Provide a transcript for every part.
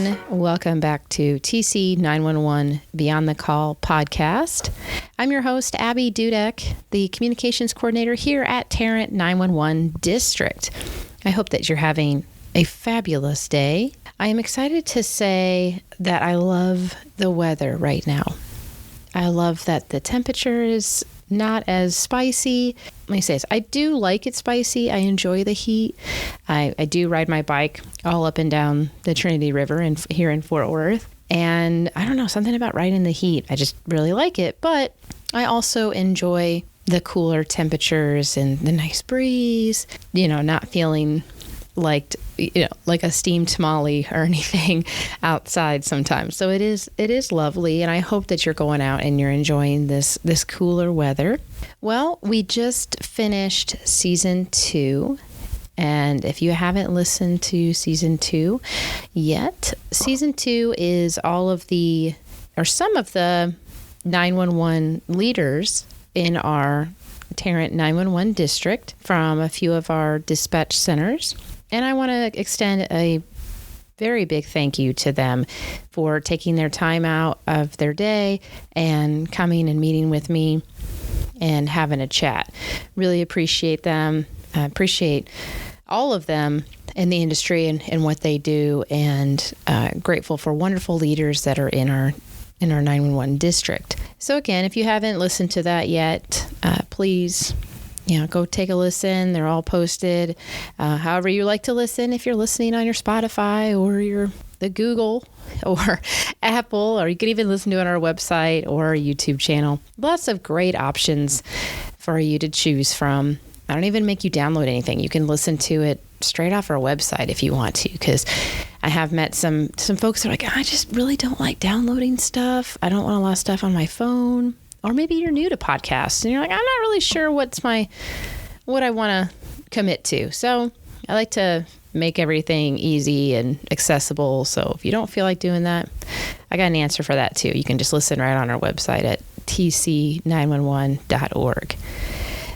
everyone. Welcome back to TC 911 Beyond the Call podcast. I'm your host, Abbey Dudek, the communications coordinator here at Tarrant 911 District. I hope that you're having a fabulous day. I am excited to say that I love the weather right now. I love that the temperature is not as spicy. Let me say this. I do like it spicy. I enjoy the heat. I do ride my bike all up and down the Trinity River here in Fort Worth. And I don't know, something about riding the heat. I just really like it. But I also enjoy the cooler temperatures and the nice breeze, not feeling like a steamed tamale or anything outside sometimes. So it is lovely, and I hope that you're going out and you're enjoying this cooler weather. Well, we just finished season 2, and if you haven't listened to season 2 yet, season 2 is some of the 911 leaders in our Tarrant 911 district from a few of our dispatch centers. And I want to extend a very big thank you to them for taking their time out of their day and coming and meeting with me and having a chat. Really appreciate them. I appreciate all of them in the industry and what they do, and grateful for wonderful leaders that are in our 911 district. So again, if you haven't listened to that yet, please go take a listen. They're all posted. However you like to listen, if you're listening on your Spotify or the Google or Apple, or you can even listen to it on our website or our YouTube channel. Lots of great options for you to choose from. I don't even make you download anything. You can listen to it straight off our website if you want to, because I have met some folks that are like, I just really don't like downloading stuff. I don't want a lot of stuff on my phone. Or maybe you're new to podcasts and you're like, I'm not really sure what I want to commit to. So I like to make everything easy and accessible. So if you don't feel like doing that, I got an answer for that too. You can just listen right on our website at tc911.org.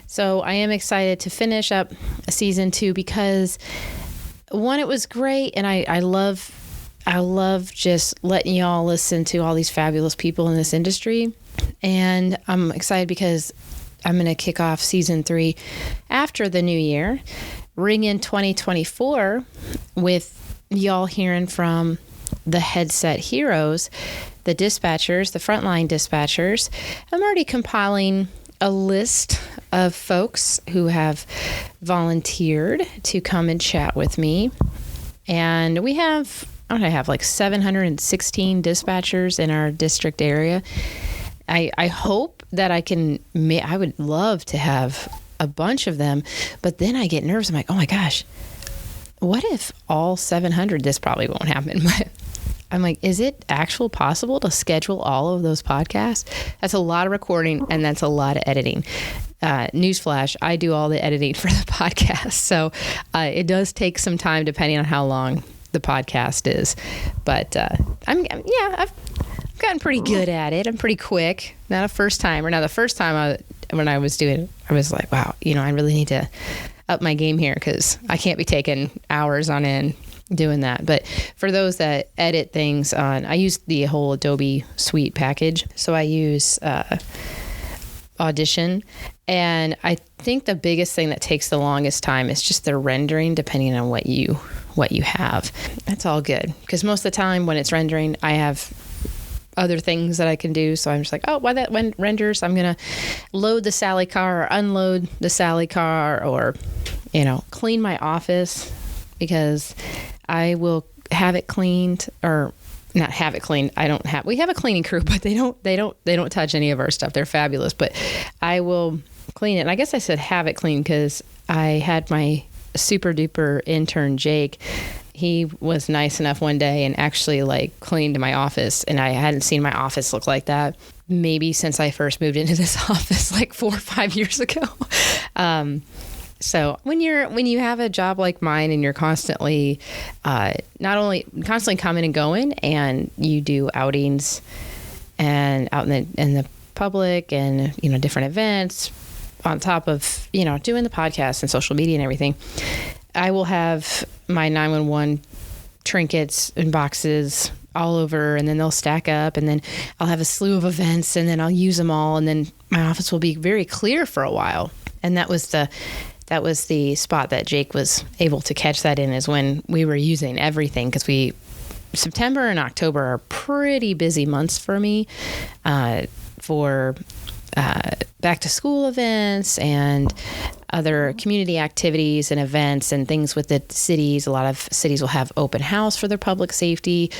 So I am excited to finish up season 2 because, one, it was great, and I love just letting y'all listen to all these fabulous people in this industry. And I'm excited because I'm going to kick off season 3 after the new year, ring in 2024 with y'all hearing from the headset heroes, the dispatchers, the frontline dispatchers. I'm already compiling a list of folks who have volunteered to come and chat with me. And we have, I have like 716 dispatchers in our district area. I hope that I would love to have a bunch of them, but then I get nervous. I'm like, oh my gosh, what if all 700, this probably won't happen, but I'm like, is it actually possible to schedule all of those podcasts? That's a lot of recording and that's a lot of editing. Newsflash, I do all the editing for the podcast. So it does take some time depending on how long the podcast is, but I've gotten pretty good at it. I'm pretty quick. Not a first timer. Now, the first time when I was doing it, I was like, wow, I really need to up my game here because I can't be taking hours on end doing that. But for those that edit things I use the whole Adobe Suite package. So I use Audition. And I think the biggest thing that takes the longest time is just the rendering, depending on what you have. That's all good. Because most of the time when it's rendering, I have other things that I can do. So I'm just like, oh, while that renders, I'm going to load the Sally car or unload the Sally car, or, clean my office, because I will have it cleaned, or not have it cleaned. We have a cleaning crew, but they don't touch any of our stuff. They're fabulous, but I will clean it. And I guess I said have it cleaned because I had my super duper intern, Jake. He was nice enough one day and actually cleaned my office, and I hadn't seen my office look like that maybe since I first moved into this office 4 or 5 years ago. So when you have a job like mine and you're constantly not only constantly coming and going, and you do outings and out in the public and different events on top of doing the podcast and social media and everything, I will have my 911 trinkets and boxes all over, and then they'll stack up, and then I'll have a slew of events, and then I'll use them all, and then my office will be very clear for a while. And that was the spot that Jake was able to catch that in, is when we were using everything, because September and October are pretty busy months for me for back to school events and other community activities and events and things with the cities. A lot of cities will have open house for their public safety.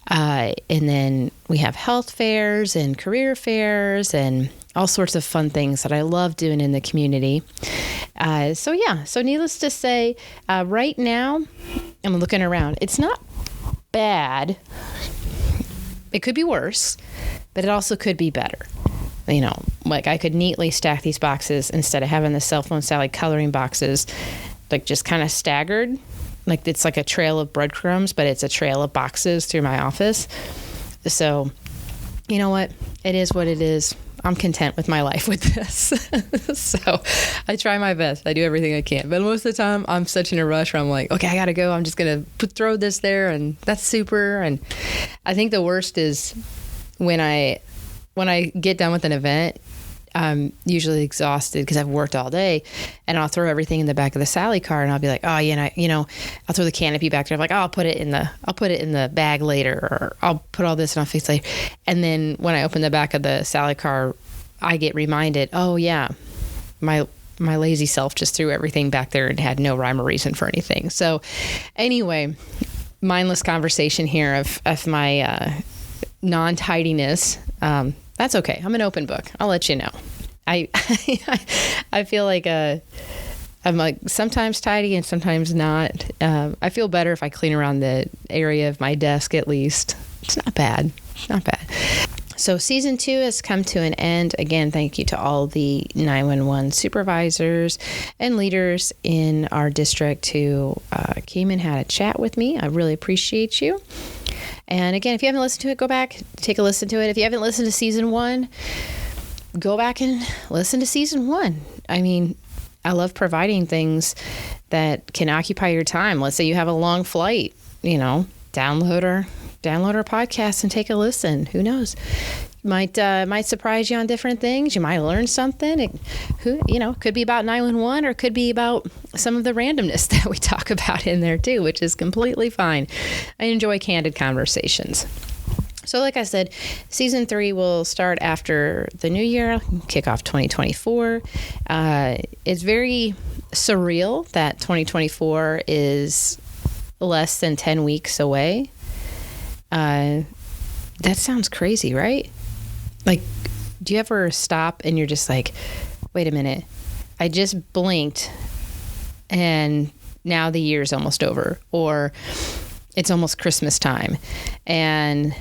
And then we have health fairs and career fairs and all sorts of fun things that I love doing in the community. So needless to say, right now I'm looking around. It's not bad. It could be worse, but it also could be better. Like I could neatly stack these boxes instead of having the Cell Phone Sally coloring boxes, like just kind of staggered. Like it's like a trail of breadcrumbs, but it's a trail of boxes through my office. So, you know what? It is what it is. I'm content with my life with this. So I try my best. I do everything I can. But most of the time, I'm such in a rush where I'm like, okay, I got to go. I'm just going to throw this there, and that's super. And I think the worst is when I get done with an event, I'm usually exhausted because I've worked all day, and I'll throw everything in the back of the Sally car, and I'll be like, oh, I'll throw the canopy back there. I'm like, oh, I'll put it in the bag later, or I'll put all this and I'll fix it later. And then when I open the back of the Sally car, I get reminded, oh yeah, my lazy self just threw everything back there and had no rhyme or reason for anything. So anyway, mindless conversation here of my non-tidiness. That's okay. I'm an open book. I'll let you know. I feel like I'm like sometimes tidy and sometimes not. I feel better if I clean around the area of my desk at least. It's not bad. It's not bad. So season 2 has come to an end. Again, thank you to all the 911 supervisors and leaders in our district who came and had a chat with me. I really appreciate you. And again, if you haven't listened to it, go back, take a listen to it. If you haven't listened to season 1, go back and listen to season 1. I mean, I love providing things that can occupy your time. Let's say you have a long flight, download our podcast and take a listen. Who knows? Might surprise you on different things. You might learn something. It could be about 911, or it could be about some of the randomness that we talk about in there too, which is completely fine. I enjoy candid conversations. So like I said, season 3 will start after the new year, kick off 2024. It's very surreal that 2024 is less than 10 weeks away. That sounds crazy, right? Like, do you ever stop and you're just like, wait a minute, I just blinked and now the year's almost over, or it's almost Christmas time. And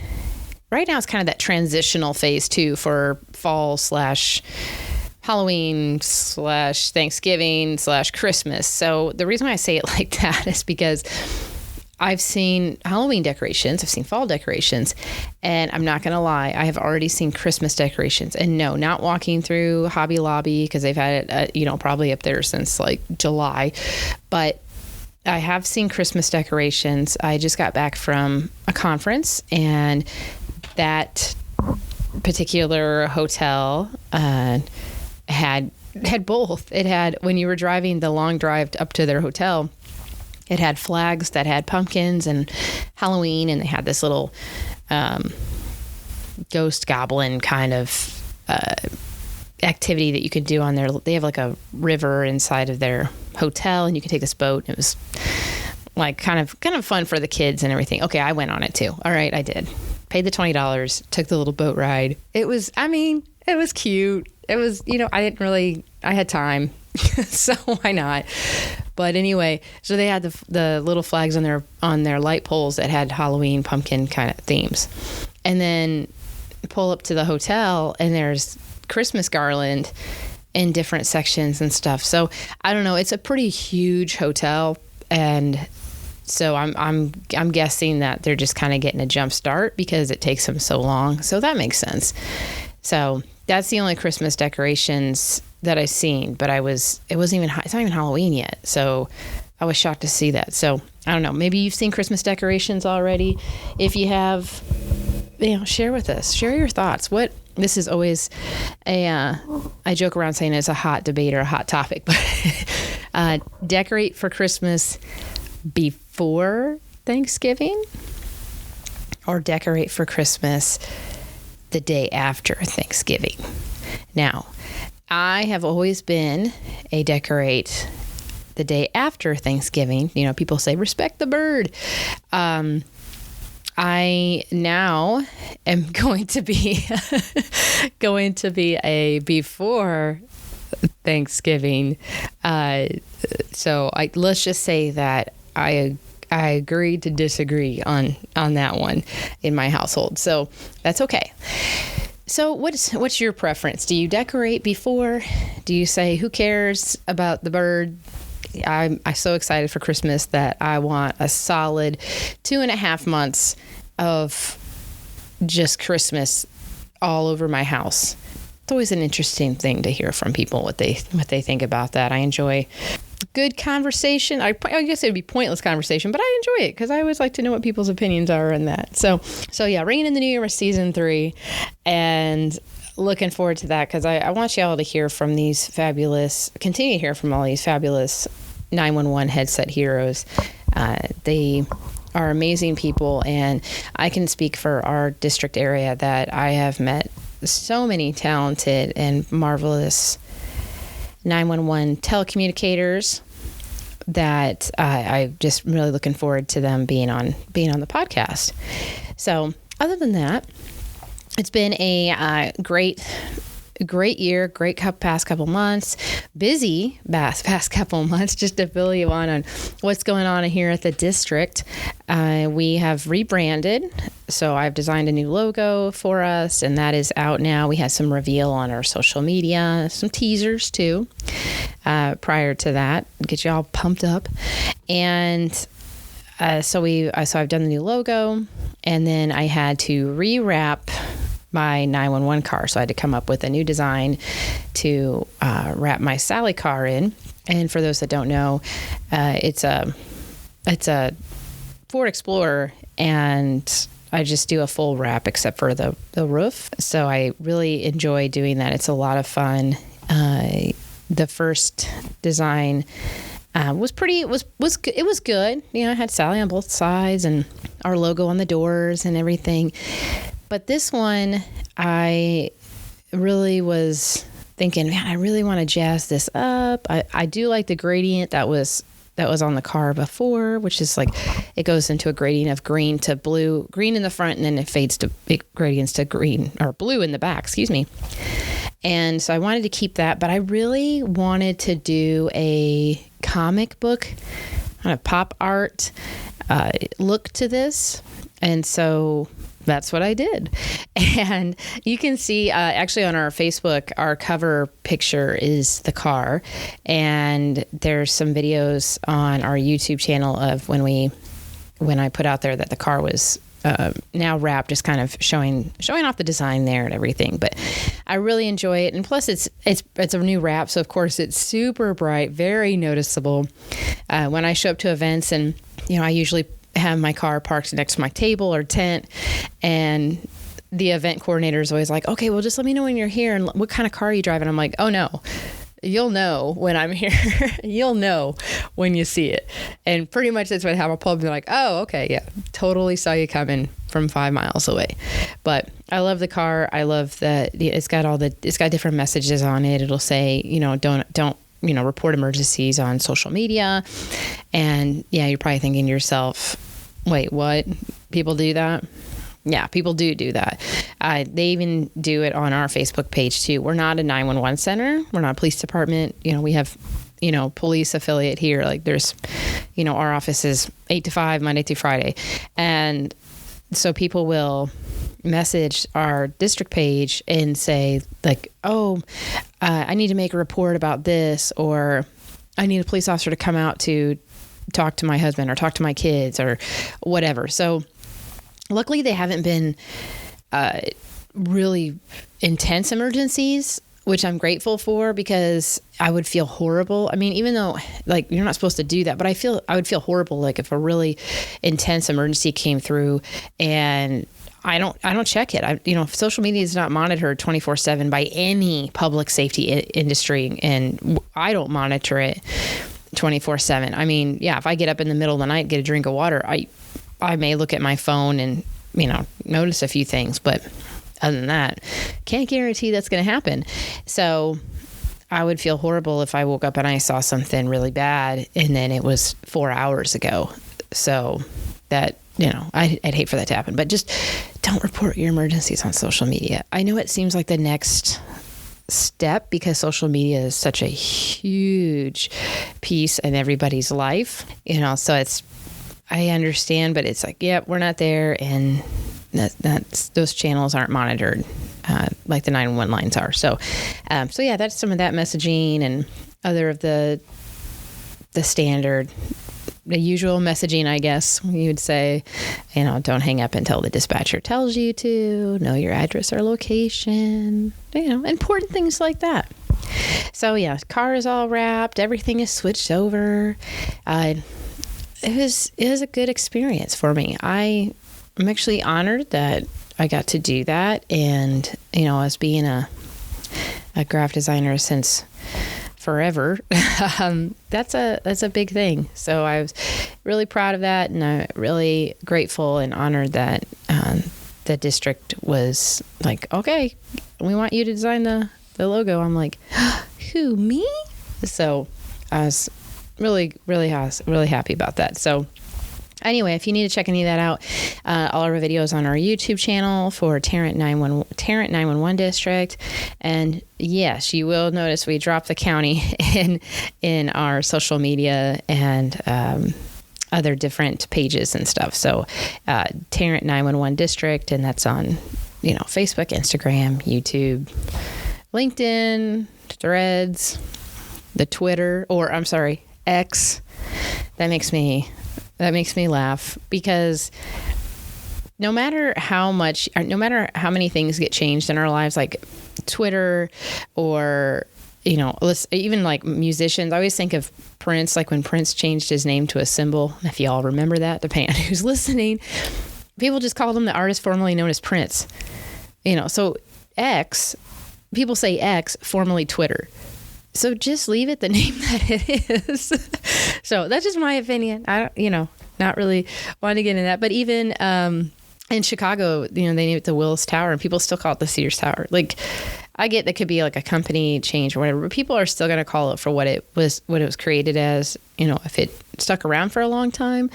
right now it's kind of that transitional phase too for fall / Halloween / Thanksgiving / Christmas. So the reason why I say it like that is because I've seen Halloween decorations, I've seen fall decorations, and I'm not going to lie, I have already seen Christmas decorations. And no, not walking through Hobby Lobby because they've had it, probably up there since like July. But I have seen Christmas decorations. I just got back from a conference, and that particular hotel had both. It had, when you were driving the long drive up to their hotel, it had flags that had pumpkins and Halloween, and they had this little ghost goblin kind of activity that you could do on there. They have like a river inside of their hotel, and you could take this boat. It was like kind of fun for the kids and everything. Okay, I went on it too. All right, I did. Paid the $20, took the little boat ride. It was cute. It was, I had time. So why not? But anyway, so they had the little flags on their light poles that had Halloween pumpkin kind of themes. And then pull up to the hotel, and there's Christmas garland in different sections and stuff. So I don't know, it's a pretty huge hotel, and so I'm guessing that they're just kind of getting a jump start because it takes them so long. So that makes sense. So that's the only Christmas decorations that I've seen, but it's not even Halloween yet. So I was shocked to see that. So I don't know, maybe you've seen Christmas decorations already. If you have, share with us, share your thoughts. This is always I joke around saying it's a hot debate or a hot topic, but decorate for Christmas before Thanksgiving or decorate for Christmas the day after Thanksgiving. Now, I have always been a decorate the day after Thanksgiving. People say respect the bird. I now am going to be a before Thanksgiving. So let's just say that I agreed to disagree on that one in my household. So that's okay. So what's your preference? Do you decorate before? Do you say, who cares about the bird? I'm so excited for Christmas that I want a solid 2.5 months of just Christmas all over my house. It's always an interesting thing to hear from people, what they think about that. I enjoy good conversation. I guess it would be pointless conversation, but I enjoy it because I always like to know what people's opinions are on that. So yeah, ringing in the new year with season 3, and looking forward to that because I want y'all to hear from continue to hear from all these fabulous 911 headset heroes. They are amazing people, and I can speak for our district area that I have met so many talented and marvelous 911 telecommunicators that I'm just really looking forward to them being on the podcast. So other than that, it's been a great year, past couple months, busy past couple months. Just to fill you on what's going on here at the district, we have rebranded. So I've designed a new logo for us, and that is out now. We had some reveal on our social media, some teasers too, prior to that, get you all pumped up. And so I've done the new logo, and then I had to rewrap my 911 car. So I had to come up with a new design to wrap my Sally car in. And for those that don't know, it's a Ford Explorer, and I just do a full wrap except for the roof. So I really enjoy doing that. It's a lot of fun. The first design was good. I had Sally on both sides and our logo on the doors and everything. But this one, I really was thinking, man, I really want to jazz this up. I do like the gradient that was on the car before, which is like, it goes into a gradient of green to blue, green in the front, and then it gradients to green or blue in the back, excuse me. And so I wanted to keep that, but I really wanted to do a comic book kind of pop art look to this. And so that's what I did. And you can see actually on our Facebook, our cover picture is the car. And there's some videos on our YouTube channel of when I put out there that the car was now wrapped, just kind of showing off the design there and everything. But I really enjoy it. And plus it's a new wrap. So of course it's super bright, very noticeable. When I show up to events, and I usually have my car parked next to my table or tent, and the event coordinator is always like, okay, well, just let me know when you're here and what kind of car are you driving. I'm like, oh no, you'll know when I'm here. You'll know when you see it. And pretty much that's what I have. I'll probably be like, oh, okay, yeah, totally saw you coming from 5 miles away. But I love the car. I love that it's got different messages on it. It'll say, don't report emergencies on social media. And yeah, you're probably thinking to yourself, wait, what? People do that? Yeah, people do that. They even do it on our Facebook page too. We're not a 911 center. We're not a police department. We have, police affiliate here. Like there's, our office is 8 to 5, Monday through Friday. And so people will message our district page and say like, oh, I need to make a report about this, or I need a police officer to come out to talk to my husband or talk to my kids or whatever. So luckily they haven't been really intense emergencies which I'm grateful for, because I would feel horrible. I mean, even though like you're not supposed to do that, but I would feel horrible like if a really intense emergency came through and I don't check it. Social media is not monitored 24/7 by any public safety industry, and I don't monitor it 24/7. I mean, yeah, if I get up in the middle of the night, get a drink of water, I may look at my phone and, notice a few things, but other than that, can't guarantee that's going to happen. So I would feel horrible if I woke up and I saw something really bad and then it was 4 hours ago. So that, I'd hate for that to happen. But just don't report your emergencies on social media. I know it seems like the next step because social media is such a huge piece in everybody's life, so I understand, but it's like, yep, we're not there, and those channels aren't monitored like the 911 lines are. So yeah, that's some of that messaging and other of the usual messaging, I guess you would say. Don't hang up until the dispatcher tells you to. Know your address or location. Important things like that. So yeah, car is all wrapped. Everything is switched over. It was a good experience for me. I'm actually honored that I got to do that. And, as being a graphic designer since forever, that's a big thing. So I was really proud of that, and I'm really grateful and honored that the district was like, okay, we want you to design the logo. I'm like, who, me? So I was really happy about that. So anyway, if you need to check any of that out, all our videos on our YouTube channel for Tarrant 911 District. And yes, you will notice we dropped the county in our social media and other different pages and stuff. So Tarrant 911 District, and that's on Facebook, Instagram, YouTube, LinkedIn, Threads, the Twitter, or I'm sorry, X. That makes me laugh, because no matter how many things get changed in our lives, like Twitter or, even like musicians, I always think of Prince, like when Prince changed his name to a symbol. If y'all remember that, depending on who's listening, people just called him the artist formerly known as Prince. So X, people say X, formerly Twitter. So just leave it the name that it is. So that's just my opinion. I don't, not really wanting to get into that. But even in Chicago, they named it the Willis Tower, and people still call it the Sears Tower. Like, I get that could be like a company change or whatever, but people are still going to call it for what it was created as. If it stuck around for a long time.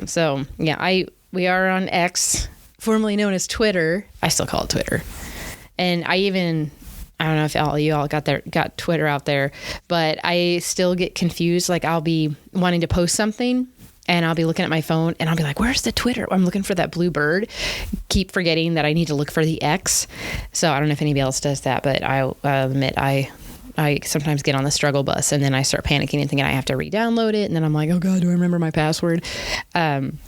So yeah, we are on X, formerly known as Twitter. I still call it Twitter, and I don't know if all you all got Twitter out there, but I still get confused. Like, I'll be wanting to post something and I'll be looking at my phone and I'll be like, where's the Twitter? I'm looking for that blue bird. Keep forgetting that I need to look for the X. So I don't know if anybody else does that, but I'll admit I sometimes get on the struggle bus and then I start panicking and thinking I have to re-download it. And then I'm like, oh God, do I remember my password? Then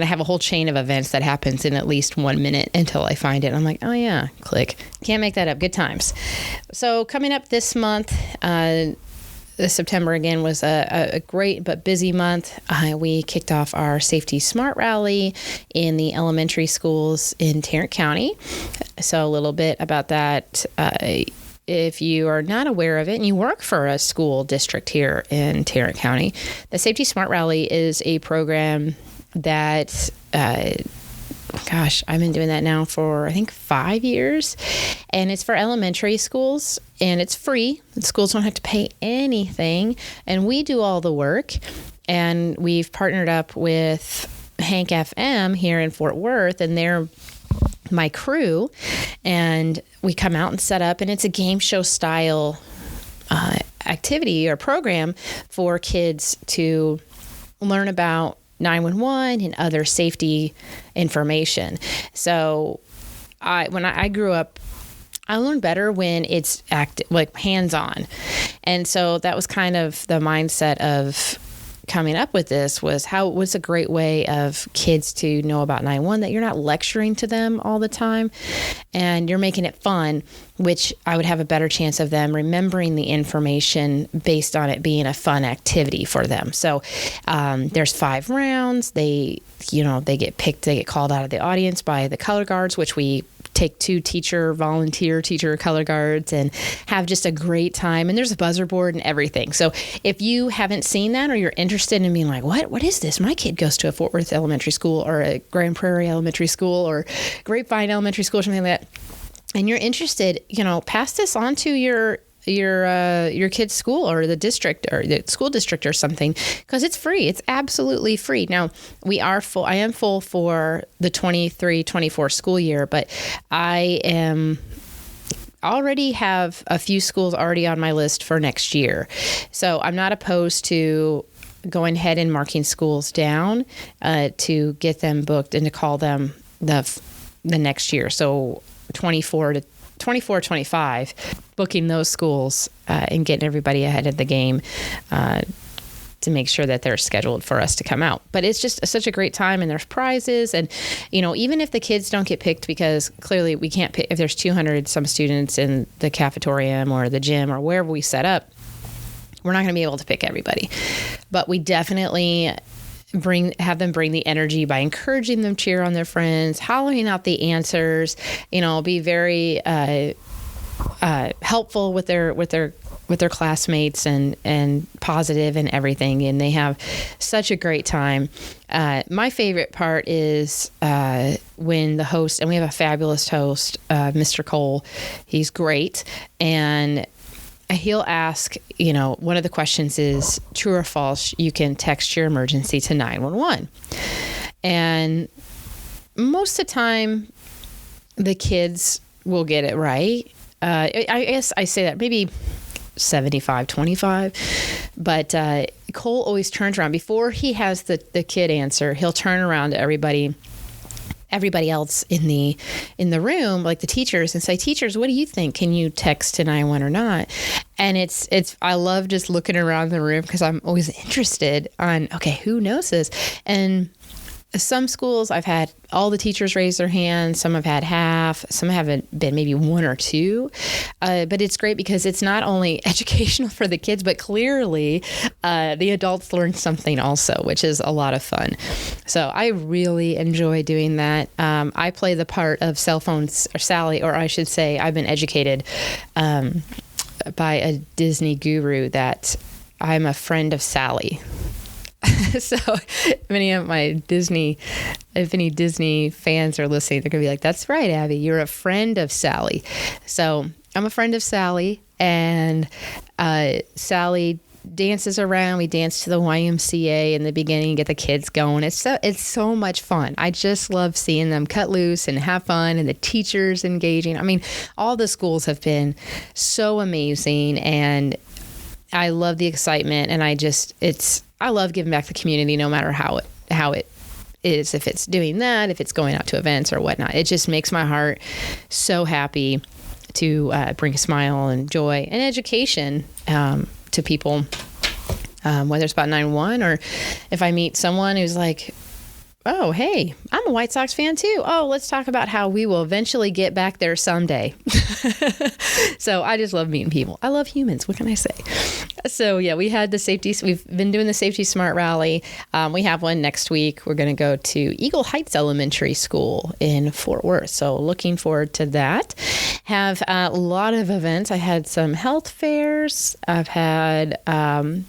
I have a whole chain of events that happens in at least 1 minute until I find it. And I'm like, oh yeah, click. Can't make that up. Good times. So coming up this month, September again was a great but busy month. We kicked off our Safety Smart Rally in the elementary schools in Tarrant County. So a little bit about that. If you are not aware of it and you work for a school district here in Tarrant County, the Safety Smart Rally is a program that, I've been doing that now for, I think, 5 years. And it's for elementary schools, and it's free. The schools don't have to pay anything. And we do all the work. And we've partnered up with Hank FM here in Fort Worth, and they're my crew. And we come out and set up, and it's a game show style activity or program for kids to learn about 911 and other safety information. So when I grew up, I learned better when it's hands-on. And so that was kind of the mindset of coming up with this was what's a great way of kids to know about 911, that you're not lecturing to them all the time and you're making it fun, which I would have a better chance of them remembering the information based on it being a fun activity for them. So there's 5 rounds. They get picked, they get called out of the audience by the color guards, which we take 2 volunteer teacher color guards and have just a great time. And there's a buzzer board and everything. So if you haven't seen that, or you're interested in being like, what is this? My kid goes to a Fort Worth elementary school or a Grand Prairie elementary school or Grapevine elementary school or something like that, and you're interested, pass this on to your kid's school or the district or the school district or something, because it's free. It's absolutely free. Now, I am full for the 23-24 school year, but I already have a few schools already on my list for next year. So I'm not opposed to going ahead and marking schools down to get them booked and to call them the next year. So 24-25, booking those schools and getting everybody ahead of the game to make sure that they're scheduled for us to come out. But it's just such a great time, and there's prizes. And, even if the kids don't get picked, because clearly we can't pick, if there's 200 some students in the cafeteria or the gym or wherever we set up, we're not going to be able to pick everybody. But we definitely have them bring the energy by encouraging them, cheer on their friends, hollering out the answers, be very helpful with their classmates and positive and everything. And they have such a great time. My favorite part is when the host, and we have a fabulous host, Mr. Cole. He's great. And he'll ask, one of the questions is true or false. You can text your emergency to 911. And most of the time, the kids will get it right. I guess I say that maybe 75-25. But Cole always turns around. Before he has the kid answer, he'll turn around to everybody else in the room, like the teachers, and say, teachers, what do you think? Can you text to 911 or not? And it's I love just looking around the room, because I'm always interested on, okay, who knows this? And some schools I've had all the teachers raise their hands. Some have had half. Some haven't been, maybe 1 or 2. But it's great because it's not only educational for the kids, but clearly the adults learn something also, which is a lot of fun. So I really enjoy doing that. I play the part of cell phones, or Sally, or I should say I've been educated by a Disney guru that I'm a friend of Sally. So if any Disney fans are listening, they're going to be like, that's right, Abby, you're a friend of Sally. So I'm a friend of Sally, and Sally dances around. We dance to the YMCA in the beginning, get the kids going. It's so much fun. I just love seeing them cut loose and have fun, and the teachers engaging. I mean, all the schools have been so amazing, and I love the excitement, and I love giving back to the community, no matter how it is, if it's doing that, if it's going out to events or whatnot. It just makes my heart so happy to bring a smile and joy and education to people, whether it's about 911 or if I meet someone who's like, oh, hey, I'm a White Sox fan too. Oh, let's talk about how we will eventually get back there someday. So I just love meeting people. I love humans. What can I say? So yeah, we've been doing the Safety Smart Rally. We have one next week. We're going to go to Eagle Heights Elementary School in Fort Worth. So looking forward to that. Have a lot of events. I had some health fairs. I've had, a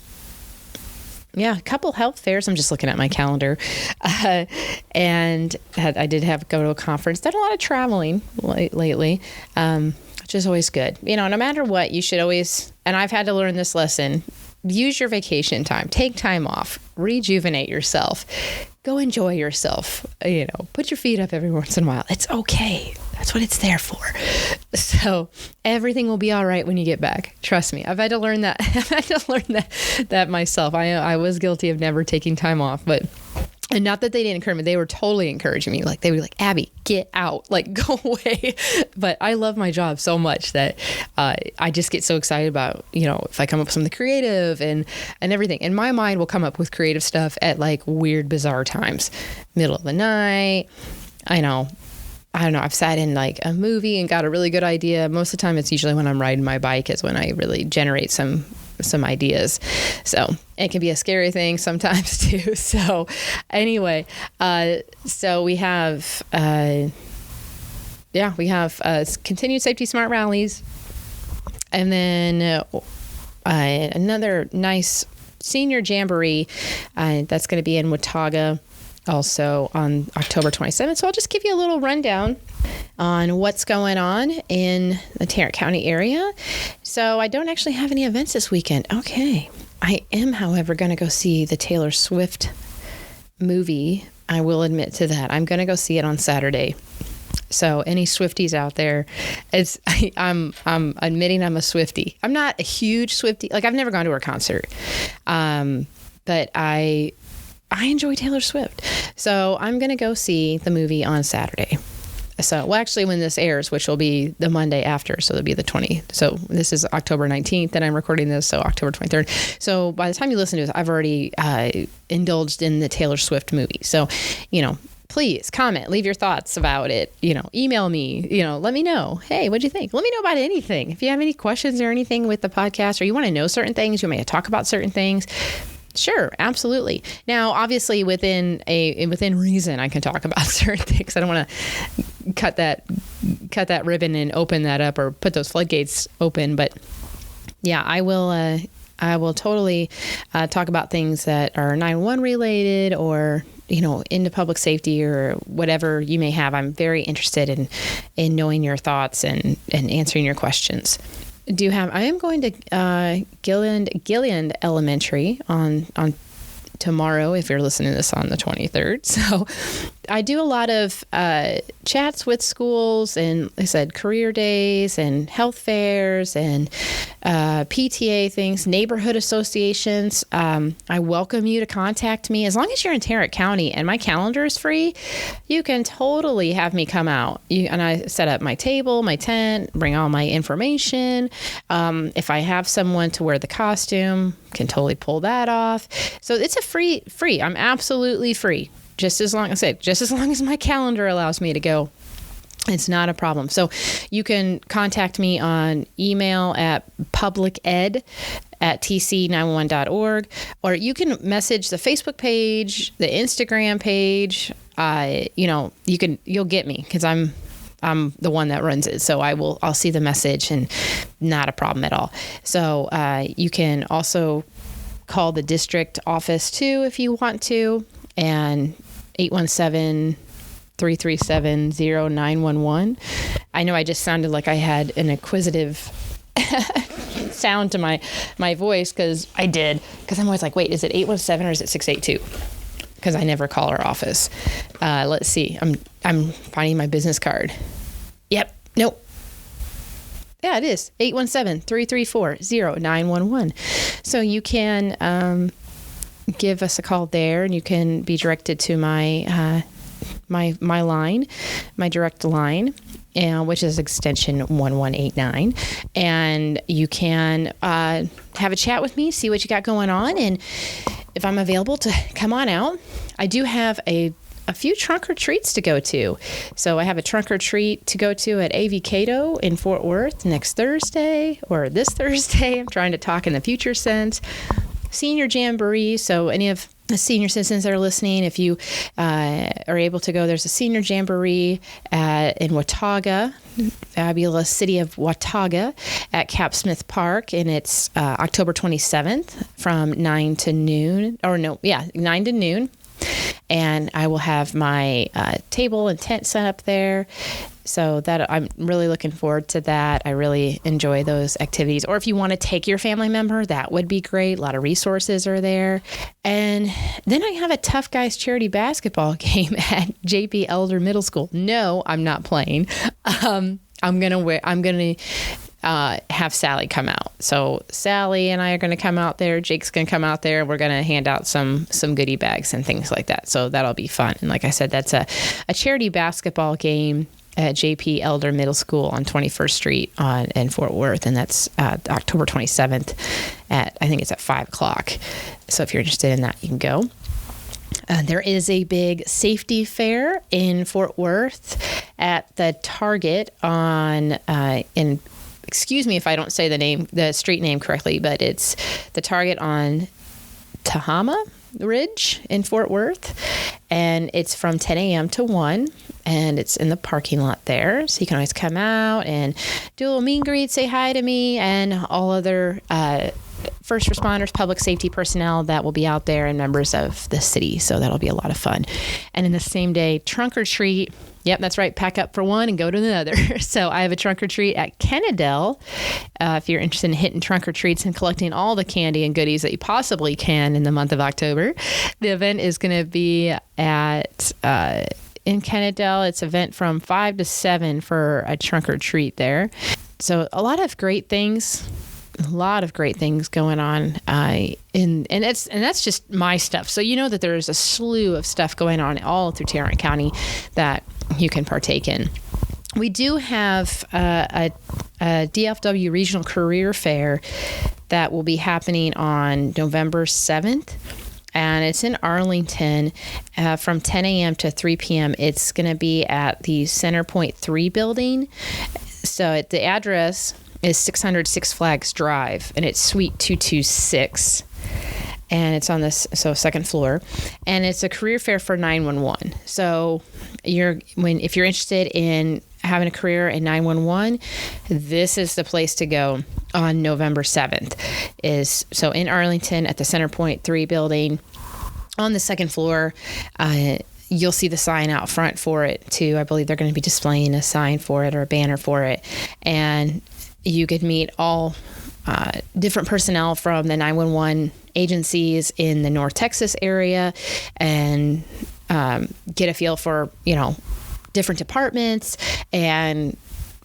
couple health fairs. I'm just looking at my calendar. And I did go to a conference. Done a lot of traveling lately, which is always good. No matter what, you should always, and I've had to learn this lesson, use your vacation time. Take time off. Rejuvenate yourself. Go enjoy yourself. Put your feet up every once in a while. It's okay. That's what it's there for. So everything will be all right when you get back. Trust me. I've had to learn that. I've had to learn that myself. I was guilty of never taking time off, but And not that they didn't encourage me, they were totally encouraging me. Like, they were like, Abby, get out, like, go away. But I love my job so much that I just get so excited about, if I come up with something creative and everything. And my mind will come up with creative stuff at like weird, bizarre times, middle of the night. I don't know. I've sat in like a movie and got a really good idea. Most of the time, it's usually when I'm riding my bike is when I really generate some ideas. So it can be a scary thing sometimes too. So anyway, so we have continued safety smart rallies, and then another nice senior jamboree that's going to be in Watauga also on October 27th. So I'll just give you a little rundown on what's going on in the Tarrant County area. So I don't actually have any events this weekend. Okay. I am, however, going to go see the Taylor Swift movie. I will admit to that. I'm going to go see it on Saturday. So any Swifties out there, I'm admitting I'm a Swiftie. I'm not a huge Swiftie. Like, I've never gone to her concert. But I enjoy Taylor Swift. So I'm going to go see the movie on Saturday. So, well, actually, when this airs, which will be the Monday after, so it'll be the 20th. So this is October 19th that I'm recording this, so October 23rd. So by the time you listen to this, I've already indulged in the Taylor Swift movie. So, please comment, leave your thoughts about it, email me, let me know. Hey, what'd you think? Let me know about anything. If you have any questions or anything with the podcast, or you want to know certain things, you want me to talk about certain things. Sure, absolutely. Now, obviously, within reason, I can talk about certain things. I don't want to cut that ribbon and open that up or put those floodgates open. But yeah, I will totally talk about things that are 911 related or into public safety or whatever you may have. I'm very interested in knowing your thoughts and answering your questions. I am going to Gilliland Elementary on tomorrow, if you're listening to this on the 23rd. So I do a lot of chats with schools and, like I said, career days and health fairs and PTA things, neighborhood associations. I welcome you to contact me. As long as you're in Tarrant County and my calendar is free, you can totally have me come out. And I set up my table, my tent, bring all my information. If I have someone to wear the costume, can totally pull that off. So it's a free. I'm absolutely free. Just as long as my calendar allows me to go, it's not a problem. So you can contact me on email at publiced@tc911.org, or you can message the Facebook page, the Instagram page. You'll get me because I'm the one that runs it. So I'll see the message and not a problem at all. So you can also call the district office too if you want to, and 817-337-0911. I know I just sounded like I had an inquisitive sound to my voice because I did. Because I'm always like, wait, is it 817 or is it 682? Because I never call our office. Let's see. I'm finding my business card. Yep. Nope. Yeah, it is 817-334-0911. So you can give us a call there, and you can be directed to my line, my direct line, which is extension 1189. And you can have a chat with me, see what you got going on, and if I'm available to come on out. I do have a few trunk or treats to go to. So I have a trunk or treat to go to at AV Cato in Fort Worth next Thursday, or this Thursday. I'm trying to talk in the future sense. Senior Jamboree. So any of the senior citizens that are listening, if you are able to go, there's a Senior Jamboree in Watauga, fabulous city of Watauga, at Cap Smith Park, and it's October 27th from 9 to noon. 9 to noon. And I will have my table and tent set up there. So that I'm really looking forward to that. I really enjoy those activities. Or if you want to take your family member, that would be great. A lot of resources are there. And then I have a Tough Guys charity basketball game at JP Elder Middle School. No, I'm not playing. I'm gonna have Sally come out. So Sally and I are going to come out there. Jake's going to come out there. We're going to hand out some goodie bags and things like that. So that'll be fun. And like I said, that's a charity basketball game at JP Elder Middle School on 21st Street in Fort Worth. And that's October 27th I think it's at 5:00. So if you're interested in that, you can go. There is a big safety fair in Fort Worth at the Target excuse me if I don't say the street name correctly, but it's the Target on Tahama Ridge in Fort Worth, and it's from 10 a.m. to 1, and it's in the parking lot there. So you can always come out and do a little meet and greet, say hi to me and all other first responders, public safety personnel that will be out there, and members of the city. So that'll be a lot of fun. And in the same day, trunk or treat. Yep, that's right. Pack up for one and go to another. So I have a trunk or treat at Kennedale. If you're interested in hitting trunk or treats and collecting all the candy and goodies that you possibly can in the month of October, the event is going to be at in Kennedale. It's an event from 5 to 7 for a trunk or treat there. So a lot of great things. A lot of great things going on, and that's just my stuff. So you know that there's a slew of stuff going on all through Tarrant County that you can partake in. We do have a DFW Regional Career Fair that will be happening on November 7th. And it's in Arlington from 10 a.m. to 3 p.m. It's going to be at the Centerpoint 3 building. So the address is 600 Six Flags Drive, and it's Suite 226, and it's on this second floor, and it's a career fair for 911. So if you're interested in having a career in 911, this is the place to go on November 7th. So in Arlington at the Centerpoint 3 building on the second floor. You'll see the sign out front for it too. I believe they're going to be displaying a sign for it or a banner for it, and you could meet all different personnel from the 911 agencies in the North Texas area and get a feel for, different departments and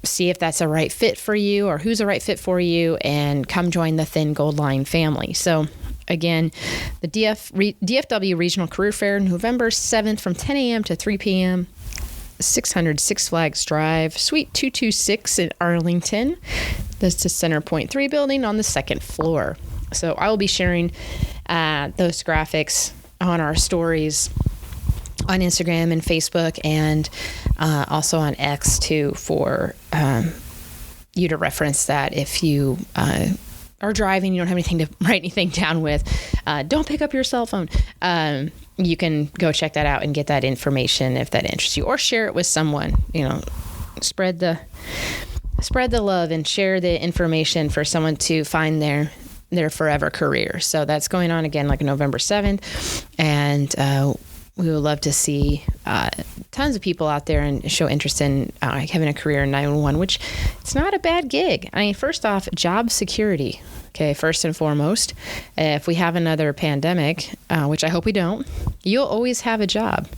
see if that's a right fit for you or who's a right fit for you, and come join the Thin Gold Line family. So again, the DFW Regional Career Fair, November 7th from 10 a.m. to 3 p.m., 600 Six Flags Drive, Suite 226 in Arlington. That's the Centerpoint 3 building on the second floor. So I will be sharing those graphics on our stories on Instagram and Facebook, and also on X too, for you to reference that if you are driving, you don't have anything to write anything down with, don't pick up your cell phone. You can go check that out and get that information if that interests you, or share it with someone. Spread the love and share the information for someone to find their forever career. So that's going on again, like November 7th, and we would love to see tons of people out there and show interest in having a career in 911, which it's not a bad gig. I mean, first off, job security. Okay, first and foremost, if we have another pandemic, which I hope we don't, you'll always have a job.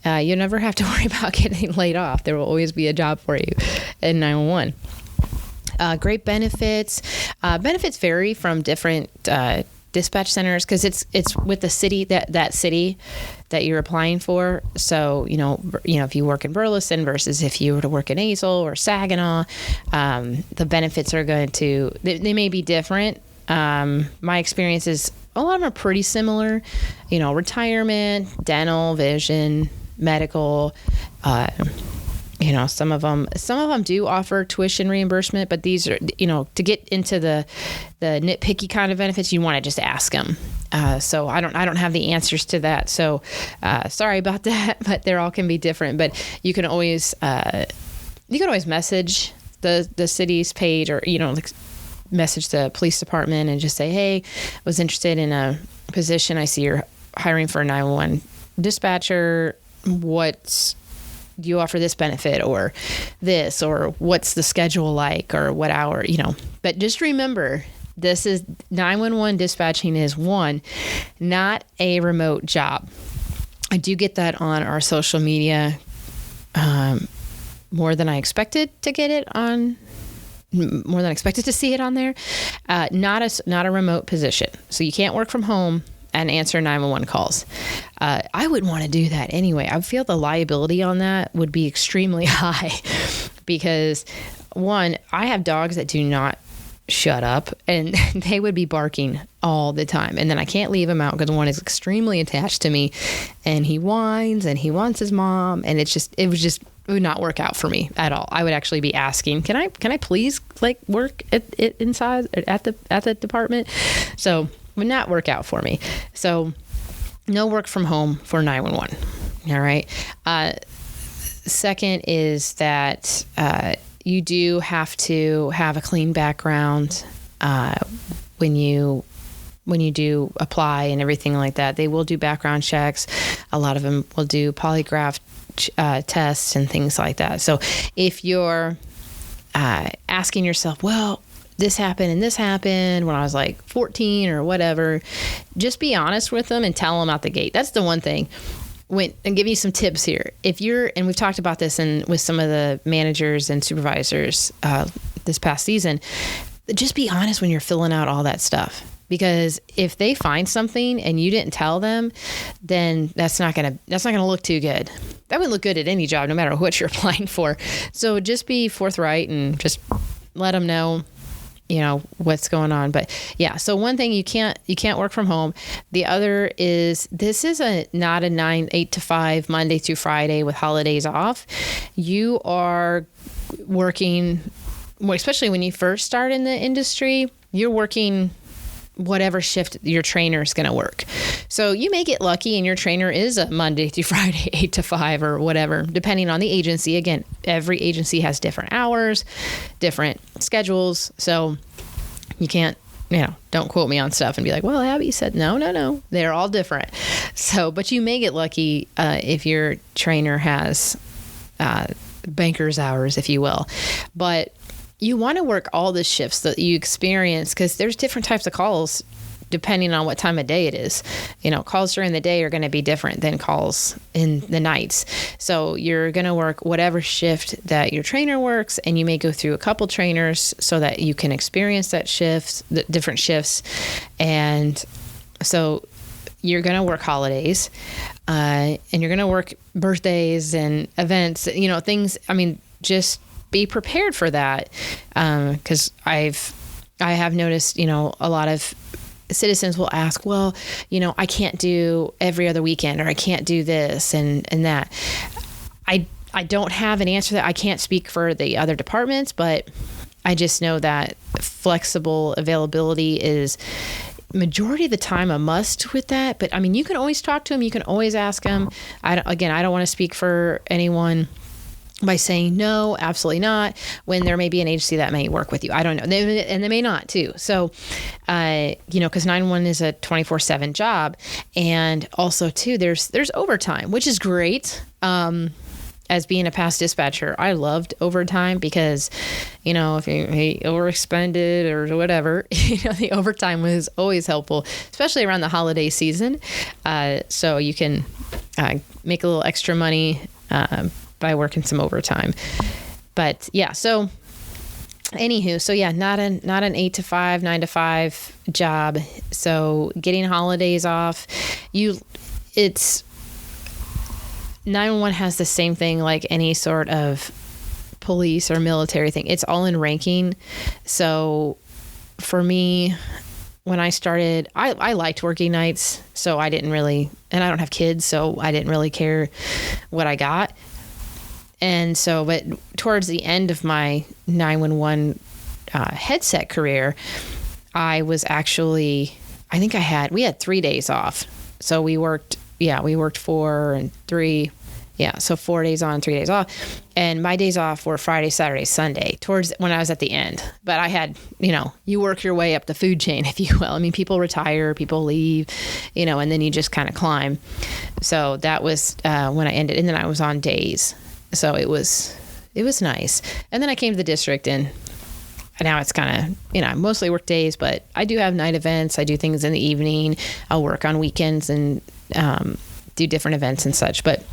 You'll never have to worry about getting laid off. There will always be a job for you in 911. Great benefits. Benefits vary from different dispatch centers because it's with the city that city that you're applying for. So if you work in Burleson versus if you were to work in Azle or Saginaw, the benefits are going to they may be different. My experience is a lot of them are pretty similar. Retirement, dental, vision, medical. Some of them do offer tuition reimbursement, but these are, to get into the nitpicky kind of benefits, you want to just ask them. So I don't have the answers to that. So sorry about that, but they all can be different. But you can always message the city's page, or message the police department and just say, hey, I was interested in a position. I see you're hiring for a 911 dispatcher. Do you offer this benefit or this, or what's the schedule like, or what hour, but just remember, this is 911 dispatching is not a remote job. I do get that on our social media, more than I expected to get it on more than expected to see it on there. Not a remote position. So you can't work from home and answer 911 calls. I wouldn't want to do that anyway. I feel the liability on that would be extremely high because, one, I have dogs that do not shut up, and they would be barking all the time. And then I can't leave him out because one is extremely attached to me, and he whines and he wants his mom, and it would not work out for me at all. I would actually be asking, can I please like work inside at the department? So would not work out for me. So no work from home for 911. All right. Second is that you do have to have a clean background when you do apply and everything like that. They will do background checks. A lot of them will do polygraph tests and things like that. So if you're asking yourself, well, this happened and this happened when I was like 14 or whatever, just be honest with them and tell them out the gate. That's the one thing. And give you some tips here. And we've talked about this with some of the managers and supervisors this past season, just be honest when you're filling out all that stuff. Because if they find something and you didn't tell them, then that's not gonna look too good. That would look good at any job, no matter what you're applying for. So just be forthright and just let them know, what's going on. But yeah, so one thing, you can't work from home. The other is, this is not a 8 to 5 Monday through Friday with holidays off. You are working, especially when you first start in the industry, you're working whatever shift your trainer is going to work. So you may get lucky and your trainer is a Monday through Friday, 8 to 5 or whatever, depending on the agency. Again, every agency has different hours, different schedules. So you can't, don't quote me on stuff and be like, well, Abby said, no, they're all different. So, but you may get lucky if your trainer has banker's hours, if you will. But you want to work all the shifts that you experience, because there's different types of calls depending on what time of day it is. Calls during the day are going to be different than calls in the nights. So you're going to work whatever shift that your trainer works, and you may go through a couple trainers so that you can experience that shift, the different shifts. And so you're going to work holidays, and you're going to work birthdays and events, things. Just be prepared for that. Because I have noticed, a lot of citizens will ask, well, I can't do every other weekend, or I can't do this and that. I don't have an answer that. I can't speak for the other departments, but I just know that flexible availability is majority of the time a must with that. But you can always talk to them. You can always ask them. I don't want to speak for anyone by saying no, absolutely not, when there may be an agency that may work with you. I don't know. And they may not too. So, because 911 is a 24/7 job. And also too, there's overtime, which is great. As being a past dispatcher, I loved overtime because, if you overexpended or whatever, the overtime was always helpful, especially around the holiday season. So you can make a little extra money by working some overtime. But yeah, so anywho, so yeah, not an 8 to 5, 9 to 5 job. So getting holidays off, it's 911 has the same thing like any sort of police or military thing. It's all in ranking. So for me, when I started, I liked working nights, so I didn't really, and I don't have kids, so I didn't really care what I got. And so, but towards the end of my 911 headset career, I was actually, we had 3 days off. So we worked 4 and 3. Yeah. So 4 days on, 3 days off. And my days off were Friday, Saturday, Sunday, towards when I was at the end. But I had, you work your way up the food chain, if you will. People retire, people leave, and then you just kind of climb. So that was when I ended. And then I was on days. So it was nice. And then I came to the district, and now it's kind of, I mostly work days, but I do have night events. I do things in the evening. I'll work on weekends and do different events and such. But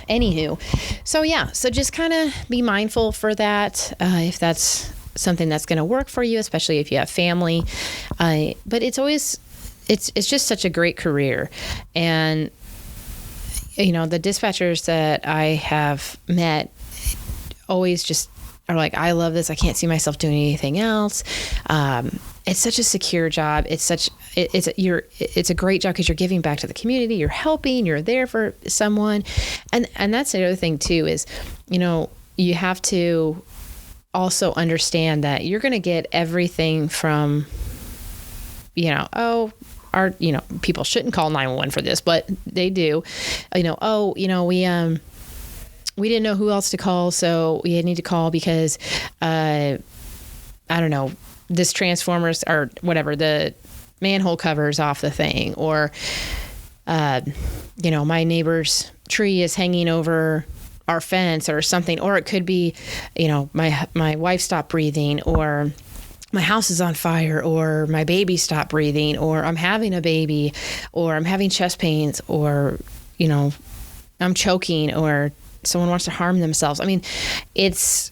anywho, so yeah, so just kind of be mindful for that if that's something that's going to work for you, especially if you have family. But it's just such a great career. And, the dispatchers that I have met always just are like, I love this. I can't see myself doing anything else. It's such a secure job. It's a great job because you're giving back to the community. You're helping. You're there for someone, and that's the other thing too is, you have to also understand that you're going to get everything from, people shouldn't call 911 for this, but they do. We didn't know who else to call, so we need to call because, I don't know, this transformers or whatever, the manhole covers off the thing, or, my neighbor's tree is hanging over our fence or something, or it could be, my wife stopped breathing, or my house is on fire, or my baby stopped breathing, or I'm having a baby, or I'm having chest pains, or, I'm choking, or someone wants to harm themselves. I mean, it's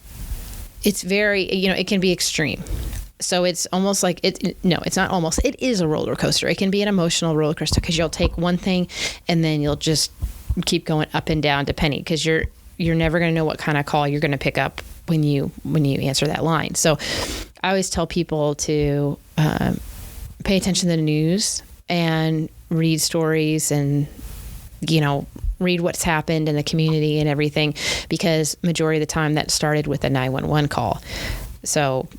very, it can be extreme. So it's almost like it's not almost, it is a roller coaster. It can be an emotional roller coaster because you'll take one thing and then you'll just keep going up and down depending, because you're never going to know what kind of call you're going to pick up when you answer that line. So I always tell people to pay attention to the news and read stories and, read what's happened in the community and everything, because majority of the time that started with a 911 call. So,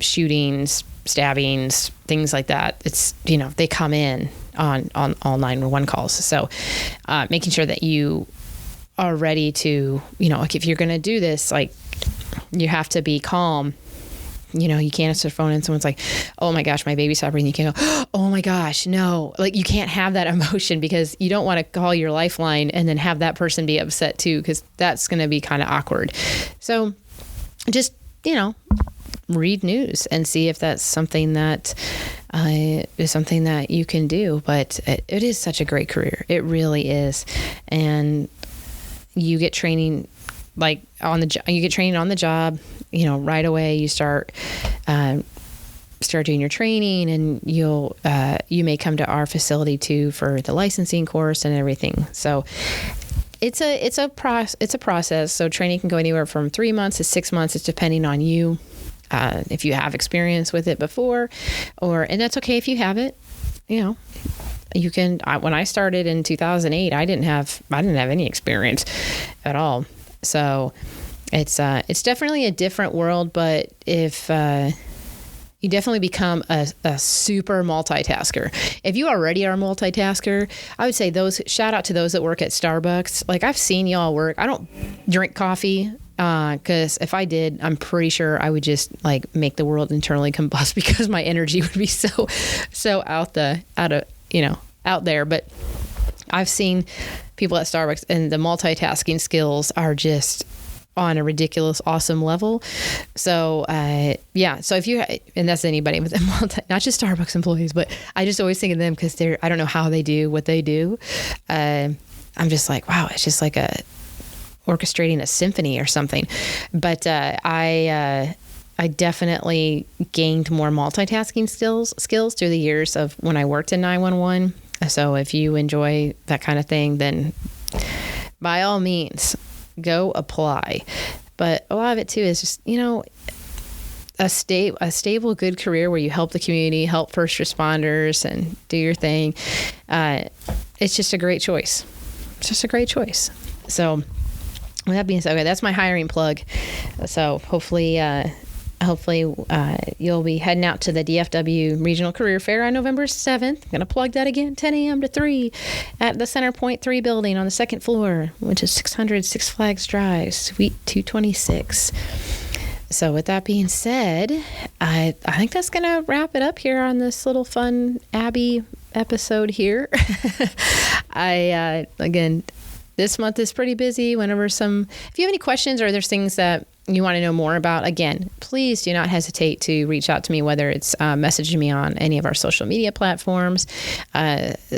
shootings, stabbings, things like that. It's, they come in on all 911 calls. So making sure that you are ready to, like if you're going to do this, like you have to be calm. You can't answer the phone and someone's like, oh my gosh, my baby stopped breathing. You can't go, oh my gosh, no. Like you can't have that emotion, because you don't want to call your lifeline and then have that person be upset too, because that's going to be kind of awkward. So just, read news and see if that's something that is something that you can do. But it is such a great career. It really is. And you get training you get training on the job, right away. You start doing your training, and you may come to our facility too for the licensing course and everything. So it's a process. So training can go anywhere from 3 months to 6 months. It's depending on you. If you have experience with it before, and that's okay if you haven't, you can, when I started in 2008, I didn't have any experience at all. So it's definitely a different world, but if, you definitely become a super multitasker. If you already are a multitasker, I would say shout out to those that work at Starbucks. Like I've seen y'all work. I don't drink coffee. Cause if I did, I'm pretty sure I would just like make the world internally combust, because my energy would be so out there. But I've seen people at Starbucks, and the multitasking skills are just on a ridiculous, awesome level. So, so if you, and that's anybody with not just Starbucks employees, but I just always think of them because I don't know how they do what they do. I'm just like, wow, it's just like orchestrating a symphony or something. But I definitely gained more multitasking skills through the years of when I worked in 911. So if you enjoy that kind of thing, then by all means, go apply. But a lot of it too is just, a stable, good career where you help the community, help first responders, and do your thing. It's just a great choice. It's just a great choice. So with that being said, okay, that's my hiring plug. So hopefully you'll be heading out to the DFW Regional Career Fair on November 7th. I'm going to plug that again, 10 a.m. to 3 at the Center Point 3 building on the second floor, which is 600 Six Flags Drive, Suite 226. So with that being said, I think that's going to wrap it up here on this little fun Abbey episode here. Again, this month is pretty busy. If you have any questions or there's things that you want to know more about, again, please do not hesitate to reach out to me, whether it's messaging me on any of our social media platforms,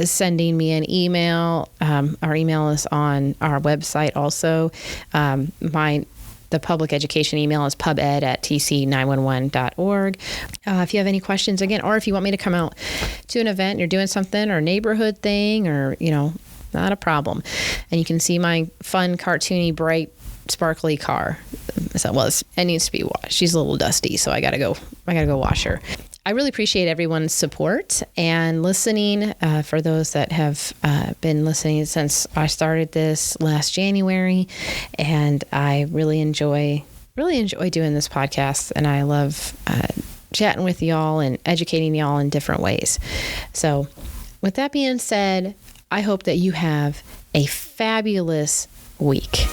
sending me an email. Our email is on our website also. My The public education email is pubed@tc911.org. If you have any questions, again, or if you want me to come out to an event, you're doing something or neighborhood thing, or, not a problem. And you can see my fun, cartoony, bright, sparkly car. So, it needs to be washed. She's a little dusty, so I gotta go wash her. I really appreciate everyone's support and listening. For those that have been listening since I started this last January, and I really enjoy doing this podcast, and I love chatting with y'all and educating y'all in different ways. So, with that being said, I hope that you have a fabulous week.